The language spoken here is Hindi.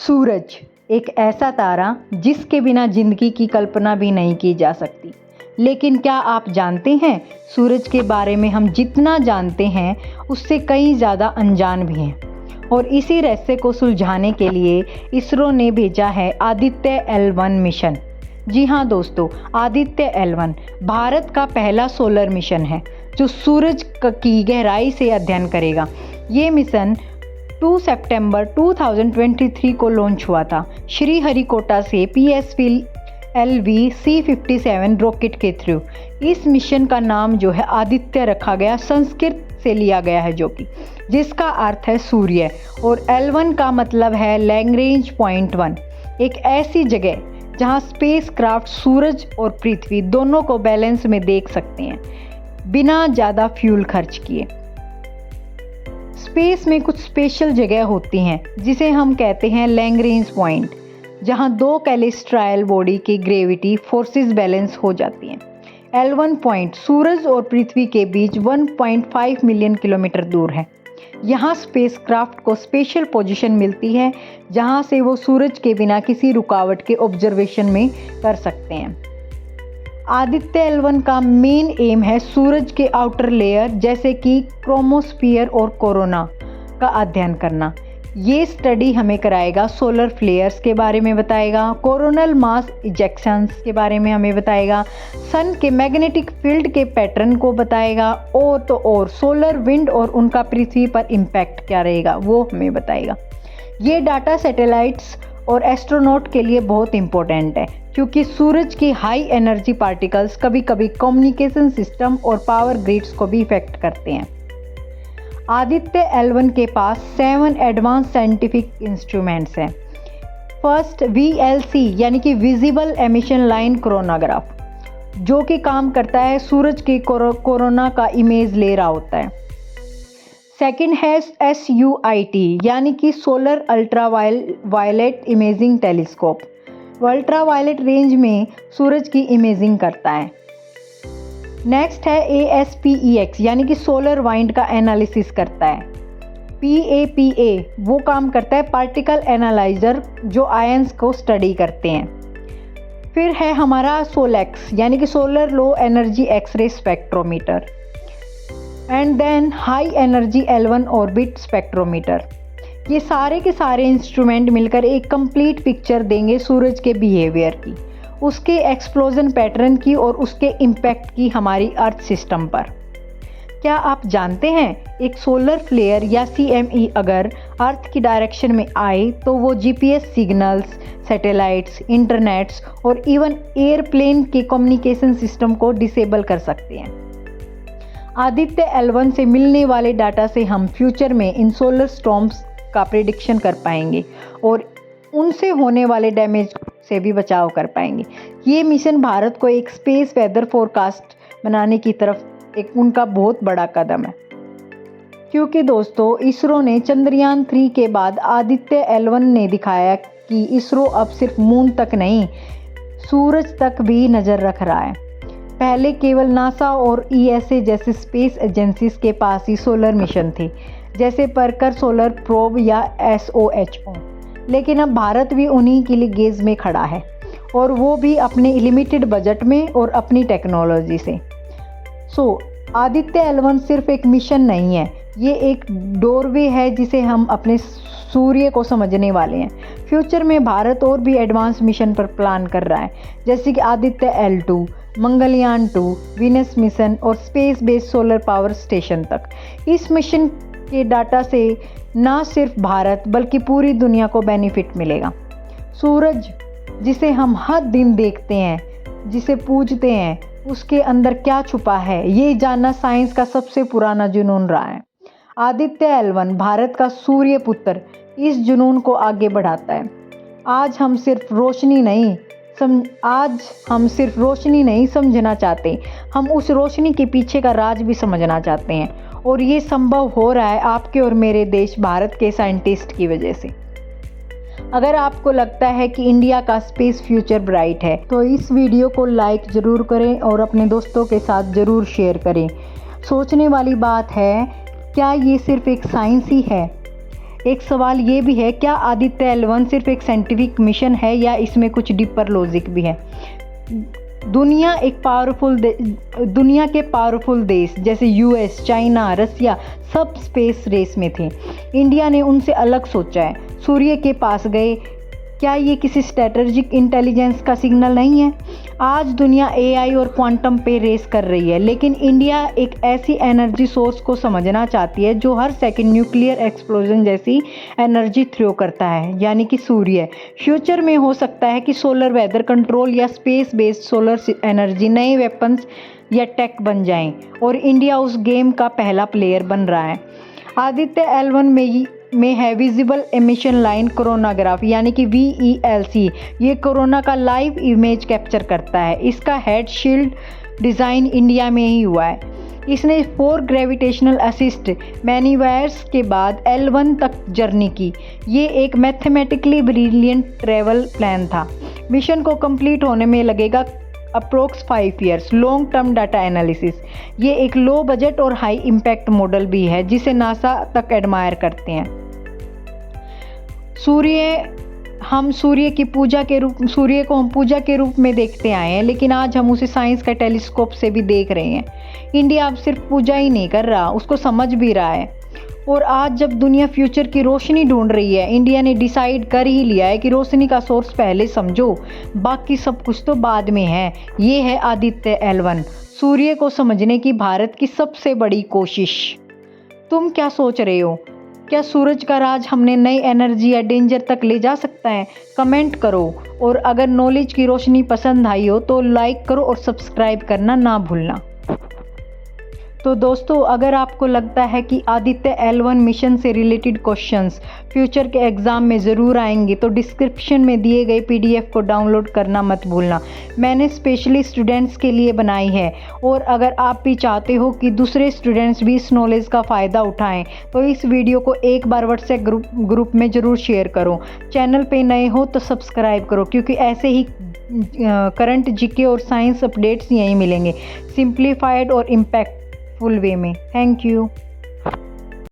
सूरज एक ऐसा तारा जिसके बिना जिंदगी की कल्पना भी नहीं की जा सकती। लेकिन क्या आप जानते हैं, सूरज के बारे में हम जितना जानते हैं उससे कई ज़्यादा अनजान भी हैं। और इसी रहस्य को सुलझाने के लिए इसरो ने भेजा है आदित्य L1 मिशन। जी हाँ दोस्तों, आदित्य L1 भारत का पहला सोलर मिशन है जो सूरज की गहराई से अध्ययन करेगा। ये मिशन 2 सितंबर 2023 को लॉन्च हुआ था श्रीहरिकोटा से PSLV C57 रॉकेट के थ्रू। इस मिशन का नाम जो है आदित्य रखा गया, संस्कृत से लिया गया है जिसका अर्थ है सूर्य, और L1 का मतलब है लैग्रेंज पॉइंट 1, एक ऐसी जगह जहां स्पेसक्राफ्ट सूरज और पृथ्वी दोनों को बैलेंस में देख सकते हैं बिना ज़्यादा फ्यूल खर्च किए। स्पेस में कुछ स्पेशल जगह होती हैं जिसे हम कहते हैं लैग्रेंज पॉइंट, जहां दो कैलेस्ट्रायल बॉडी की ग्रेविटी फोर्सेस बैलेंस हो जाती हैं। L1 पॉइंट सूरज और पृथ्वी के बीच 1.5 मिलियन किलोमीटर दूर है। यहाँ स्पेसक्राफ्ट को स्पेशल पोजीशन मिलती है जहाँ से वो सूरज के बिना किसी रुकावट के ऑब्जर्वेशन में कर सकते हैं। आदित्य L1 का मेन एम है सूरज के आउटर लेयर जैसे कि क्रोमोस्फीयर और कोरोना का अध्ययन करना। ये स्टडी हमें कराएगा सोलर फ्लेयर्स के बारे में बताएगा, कोरोनल मास इजेक्शंस के बारे में हमें बताएगा, सन के मैग्नेटिक फील्ड के पैटर्न को बताएगा, और सोलर विंड और उनका पृथ्वी पर इम्पैक्ट क्या रहेगा वो हमें बताएगा। ये डाटा सैटेलाइट्स और एस्ट्रोनॉट के लिए बहुत इम्पोर्टेंट है क्योंकि सूरज की हाई एनर्जी पार्टिकल्स कभी कभी कम्युनिकेशन सिस्टम और पावर ग्रिड्स को भी इफेक्ट करते हैं। आदित्य L1 के पास 7 एडवांस साइंटिफिक इंस्ट्रूमेंट्स हैं। फर्स्ट VLC यानी कि विजिबल एमिशन लाइन कोरोनाग्राफ, जो कि काम करता है सूरज के कोरोना का इमेज ले रहा होता है। सेकंड है SUIT यानी कि solar ultraviolet imaging telescope, वो अल्ट्रा वायलेट रेंज में सूरज की इमेजिंग करता है। नेक्स्ट है ASPEX यानी कि सोलर वाइंड का एनालिसिस करता है। PAPA वो काम करता है पार्टिकल एनालाइजर जो आयंस को स्टडी करते हैं। फिर है हमारा SOLEX यानी कि solar low energy X ray spectrometer, and then high energy L1 orbit spectrometer. ये सारे के सारे इंस्ट्रूमेंट मिलकर एक कंप्लीट पिक्चर देंगे सूरज के बिहेवियर की, उसके एक्सप्लोजन पैटर्न की और उसके इम्पैक्ट की हमारी अर्थ सिस्टम पर। क्या आप जानते हैं एक सोलर फ्लेयर या CME अगर अर्थ की डायरेक्शन में आए तो वो GPS सिग्नल्स, सैटेलाइट्स, इंटरनेट्स और इवन एयरप्लेन के कम्युनिकेशन सिस्टम को डिसेबल कर सकते हैं। आदित्य L1 से मिलने वाले डाटा से हम फ्यूचर में इन सोलर स्टॉर्म्स का प्रेडिक्शन कर पाएंगे और उनसे होने वाले डैमेज से भी बचाव कर पाएंगे। ये मिशन भारत को एक स्पेस वेदर फोरकास्ट बनाने की तरफ एक उनका बहुत बड़ा कदम है, क्योंकि दोस्तों इसरो ने चंद्रयान 3 के बाद आदित्य L1 ने दिखाया कि इसरो अब सिर्फ मून तक नहीं, सूरज तक भी नज़र रख रहा है। पहले केवल नासा और ESA जैसे स्पेस एजेंसीज के पास ही सोलर मिशन थे, जैसे परकर सोलर प्रोब या SOHO, लेकिन अब भारत भी उन्हीं के लिए गेज में खड़ा है, और वो भी अपने लिमिटेड बजट में और अपनी टेक्नोलॉजी से। आदित्य L1 सिर्फ एक मिशन नहीं है, ये एक डोरवे है जिसे हम अपने सूर्य को समझने वाले हैं। फ्यूचर में भारत और भी एडवांस मिशन पर प्लान कर रहा है, जैसे कि Aditya L2, Mangalyaan 2, Venus mission और space based solar power station तक। इस मिशन के डाटा से ना सिर्फ भारत बल्कि पूरी दुनिया को बेनिफिट मिलेगा। सूरज जिसे हम हर दिन देखते हैं, जिसे पूजते हैं, उसके अंदर क्या छुपा है ये जानना साइंस का सबसे पुराना जुनून रहा है। आदित्य L1 भारत का सूर्य पुत्र इस जुनून को आगे बढ़ाता है। आज हम सिर्फ रोशनी नहीं समझना चाहते, हम उस रोशनी के पीछे का राज भी समझना चाहते हैं, और ये संभव हो रहा है आपके और मेरे देश भारत के साइंटिस्ट की वजह से। अगर आपको लगता है कि इंडिया का स्पेस फ्यूचर ब्राइट है तो इस वीडियो को लाइक ज़रूर करें और अपने दोस्तों के साथ ज़रूर शेयर करें। सोचने वाली बात है, क्या ये सिर्फ एक साइंस ही है एक सवाल ये भी है, क्या आदित्य L1 सिर्फ एक साइंटिफिक मिशन है या इसमें कुछ डीपर लॉजिक भी है? दुनिया के पावरफुल देश जैसे यूएस, चाइना, रसिया सब स्पेस रेस में थे। इंडिया ने उनसे अलग सोचा है, सूर्य के पास गए। क्या ये किसी स्ट्रेटजिक इंटेलिजेंस का सिग्नल नहीं है? आज दुनिया एआई और क्वांटम पे रेस कर रही है, लेकिन इंडिया एक ऐसी एनर्जी सोर्स को समझना चाहती है जो हर सेकंड न्यूक्लियर एक्सप्लोजन जैसी एनर्जी थ्रो करता है, यानी कि सूर्य। फ्यूचर में हो सकता है कि सोलर वेदर कंट्रोल या स्पेस बेस्ड सोलर एनर्जी नए वेपन्स या टेक बन जाएं, और इंडिया उस गेम का पहला प्लेयर बन रहा है। आदित्य L1 में है विजिबल एमिशन लाइन कोरोनाग्राफ, यानी कि VELC। ये कोरोना का लाइव इमेज कैप्चर करता है। इसका हेड शील्ड डिज़ाइन इंडिया में ही हुआ है। इसने 4 ग्रेविटेशनल असिस्ट मैन्यूवर्स के बाद L1 तक जर्नी की। ये एक मैथमेटिकली ब्रिलियंट ट्रैवल प्लान था। मिशन को कंप्लीट होने में लगेगा approx 5 years. Long term data analysis, ये एक लो बजट और हाई इम्पैक्ट मॉडल भी है जिसे नासा तक एडमायर करते हैं। सूर्य को हम पूजा के रूप में देखते आए हैं, लेकिन आज हम उसे साइंस का टेलीस्कोप से भी देख रहे हैं। इंडिया अब सिर्फ पूजा ही नहीं कर रहा, उसको समझ भी रहा है। और आज जब दुनिया फ्यूचर की रोशनी ढूंढ रही है, इंडिया ने डिसाइड कर ही लिया है कि रोशनी का सोर्स पहले समझो, बाकी सब कुछ तो बाद में है। ये है आदित्य L1, सूर्य को समझने की भारत की सबसे बड़ी कोशिश। तुम क्या सोच रहे हो? क्या सूरज का राज हमने नई एनर्जी या डेंजर तक ले जा सकता है? कमेंट करो, और अगर नॉलेज की रोशनी पसंद आई हो तो लाइक करो और सब्सक्राइब करना ना भूलना। तो दोस्तों, अगर आपको लगता है कि आदित्य L1 मिशन से रिलेटेड क्वेश्चंस फ्यूचर के एग्ज़ाम में ज़रूर आएंगे, तो डिस्क्रिप्शन में दिए गए PDF को डाउनलोड करना मत भूलना। मैंने स्पेशली स्टूडेंट्स के लिए बनाई है, और अगर आप भी चाहते हो कि दूसरे स्टूडेंट्स भी इस नॉलेज का फ़ायदा उठाएं, तो इस वीडियो को एक बार व्हाट्सएप ग्रुप में ज़रूर शेयर करो। चैनल पे नए हो तो सब्सक्राइब करो, क्योंकि ऐसे ही करंट GK और साइंस अपडेट्स यहीं मिलेंगे, सिंप्लीफाइड और इम्पैक्टफुल वे में। Thank you.